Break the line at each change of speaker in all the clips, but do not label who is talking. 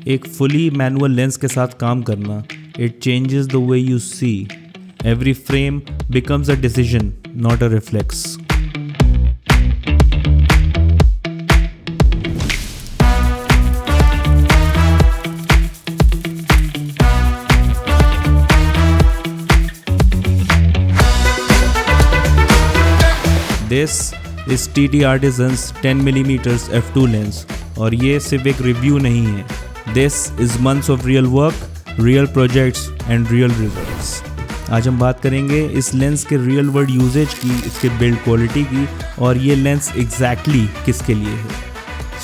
एक fully manual lens के साथ काम करना, it changes the way you see. Every frame becomes a decision, not a reflex. This is TT Artisan's 10mm f2 lens और ये सिर्फ एक रिव्यू नहीं है. This is months of real work, real projects and real results. आज हम बात करेंगे इस लेंस के रियल वर्ल्ड यूजेज की, इसके बिल्ड क्वालिटी की और ये लेंस एग्जैक्टली किसके लिए है.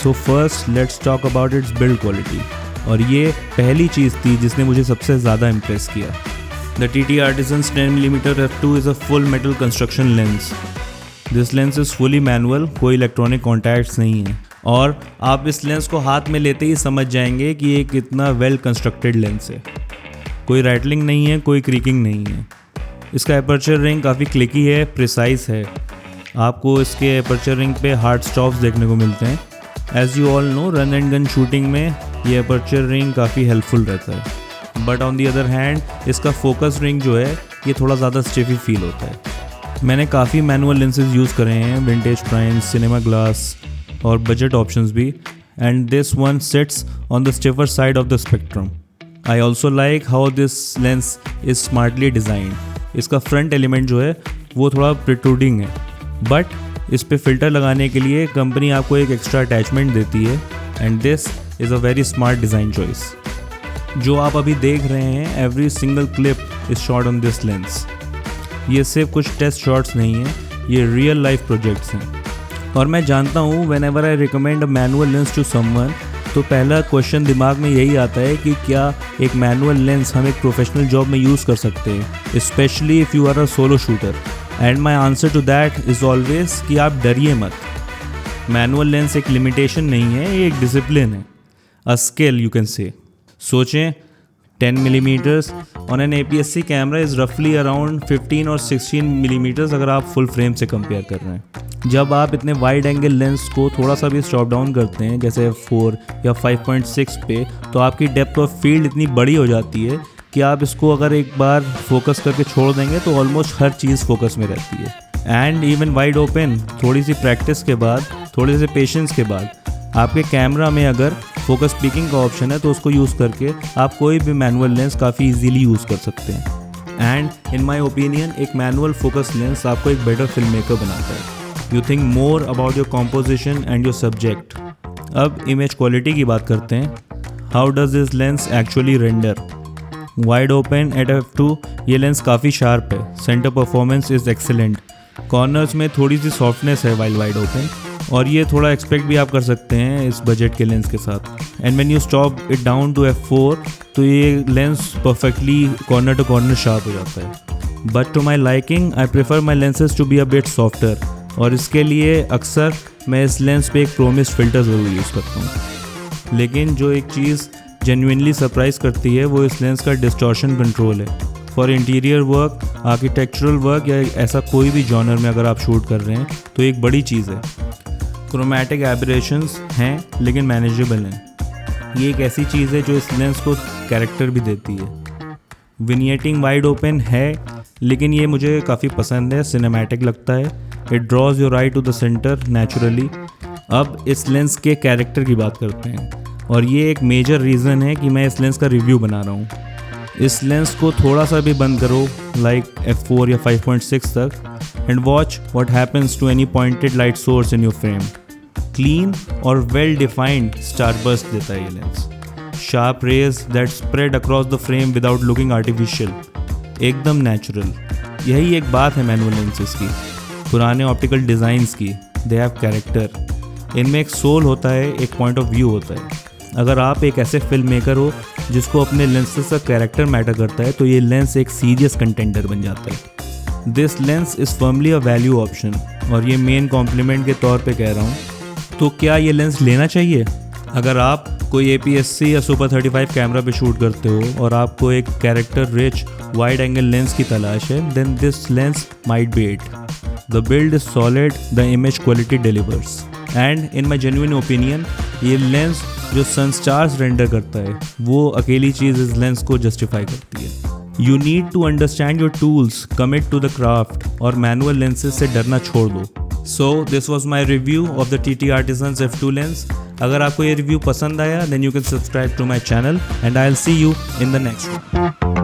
So first let's talk about it's build quality. और ये पहली चीज़ थी जिसने मुझे सबसे ज़्यादा इम्प्रेस किया. The TT Artisan's 10mm f2 is a full metal construction lens. This lens is fully manual, कोई इलेक्ट्रॉनिक कॉन्टैक्ट्स नहीं है और आप इस लेंस को हाथ में लेते ही समझ जाएंगे कि ये कितना वेल कंस्ट्रक्टेड लेंस है. कोई रैटलिंग नहीं है, कोई क्रीकिंग नहीं है. इसका एपर्चर रिंग काफ़ी क्लिकी है, प्रिसाइज है. आपको इसके एपर्चर रिंग पे हार्ड स्टॉप्स देखने को मिलते हैं. As you all know, run and gun shooting में ये एपर्चर रिंग काफ़ी हेल्पफुल रहता है. But on the other hand इसका फोकस रिंग जो है ये थोड़ा ज़्यादा स्टिफी फील होता है. मैंने काफ़ी मैनुअल लेंसेज यूज़ करे हैं, विंटेज प्राइम्स, सिनेमा ग्लास और बजट ऑप्शंस भी, and this one sits on the stiffer side of the spectrum. I also like how this lens is smartly designed. इसका front element जो है वो थोड़ा protruding है, बट इस पर फिल्टर लगाने के लिए कंपनी आपको एक एक्स्ट्रा अटैचमेंट देती है, and this is a very smart design choice. जो आप अभी देख रहे हैं, every single clip is shot on this lens. ये सिर्फ कुछ टेस्ट शॉट्स नहीं हैं, ये रियल लाइफ प्रोजेक्ट्स हैं. और मैं जानता हूँ whenever I recommend a manual lens to someone, तो पहला क्वेश्चन दिमाग में यही आता है कि क्या एक मैनुअल लेंस हम एक प्रोफेशनल जॉब में यूज़ कर सकते हैं, specially if you are a solo shooter. And my answer to that is always कि आप डरिए मत. मैनुअल लेंस एक लिमिटेशन नहीं है, ये एक डिसिप्लिन है, a skill you can say. सोचें, 10mm on an APS-C camera is रफली अराउंड 15 और 16mm अगर आप फुल फ्रेम से कंपेयर कर रहे हैं. जब आप इतने वाइड एंगल लेंस को थोड़ा सा भी स्टॉप डाउन करते हैं, जैसे f4 या 5.6 पे, तो आपकी डेप्थ ऑफ फील्ड इतनी बड़ी हो जाती है कि आप इसको अगर एक बार फोकस करके छोड़ देंगे तो ऑलमोस्ट हर चीज़ फोकस में रहती है. एंड इवन वाइड ओपन, थोड़ी सी प्रैक्टिस के बाद, थोड़े से पेशेंस के बाद, आपके कैमरा में अगर फोकस पिकिंग का ऑप्शन है तो उसको यूज़ करके आप कोई भी मैनुअल लेंस काफ़ी इजीली यूज़ कर सकते हैं. एंड इन माय ओपिनियन एक मैनुअल फोकस लेंस आपको एक बेटर फिल्म मेकर बनाता है. You think more about your composition and your subject. अब इमेज क्वालिटी की बात करते हैं. How does this lens actually render. Wide open at f2 ये लेंस काफ़ी शार्प है, centre performance is excellent. Corners में थोड़ी सी सॉफ्टनेस है वाइड ओपन, और ये थोड़ा एक्सपेक्ट भी आप कर सकते हैं इस बजट के लेंस के साथ. And when you stop it down to f4 तो ये lens perfectly corner to corner sharp हो जाता है. But to my liking I prefer my lenses to be a bit softer, और इसके लिए अक्सर मैं इस लेंस पे एक प्रोमिस्ड फ़िल्टर ज़रूर यूज़ करता हूँ. लेकिन जो एक चीज़ जेन्युइनली सरप्राइज़ करती है वो इस लेंस का डिस्टॉर्शन कंट्रोल है. For interior work, architectural work या ऐसा कोई भी जॉनर में अगर आप शूट कर रहे हैं तो एक बड़ी चीज़ है. क्रोमैटिक एबरेशंस हैं लेकिन मैनेजेबल हैं. ये एक ऐसी चीज़ है जो इस लेंस को कैरेक्टर भी देती है. विनिएटिंग वाइड ओपन है लेकिन ये मुझे काफ़ी पसंद है, सिनेमैटिक लगता है. It draws your eye to the centre naturally. अब इस लेंस के कैरेक्टर की बात करते हैं, और ये एक मेजर रीज़न है कि मैं इस लेंस का रिव्यू बना रहा हूँ. इस लेंस को थोड़ा सा भी बंद करो, लाइक f4 या 5.6 तक, and watch what happens to any pointed light source in your frame. Clean और well defined starburst देता है ये lens. Sharp rays that spread across the frame without looking artificial. एकदम natural. यही एक बात है मैनुअल लेंसेज की, पुराने ऑप्टिकल डिज़ाइंस की. They have character. इनमें एक सोल होता है, एक पॉइंट ऑफ व्यू होता है. अगर आप एक ऐसे फिल्म मेकर हो जिसको अपने लेंसेज का कैरेक्टर मैटर करता है तो ये लेंस एक सीरियस कंटेंडर बन जाता है. This lens is firmly a value option, और ये मेन कॉम्प्लीमेंट के तौर पे कह रहा हूँ. तो क्या ये लेंस लेना चाहिए? अगर आप कोई APS-C या सुपर 35 कैमरा पे शूट करते हो और आपको एक character rich wide angle lens की तलाश है, then this lens might be it. The build is solid, the image quality delivers. And in my genuine opinion ये लेंस जो सनस्टार्स रेंडर करता है वो अकेली चीज़ इस लेंस को जस्टिफाई करती है। You need to understand your tools, commit to the craft और मैनुअल लेंसेज से डरना छोड़ दो। So this was my review of the TT Artisans f2 lens. अगर आपको ये रिव्यू पसंद आया then you can subscribe to my channel and I will see you in the next.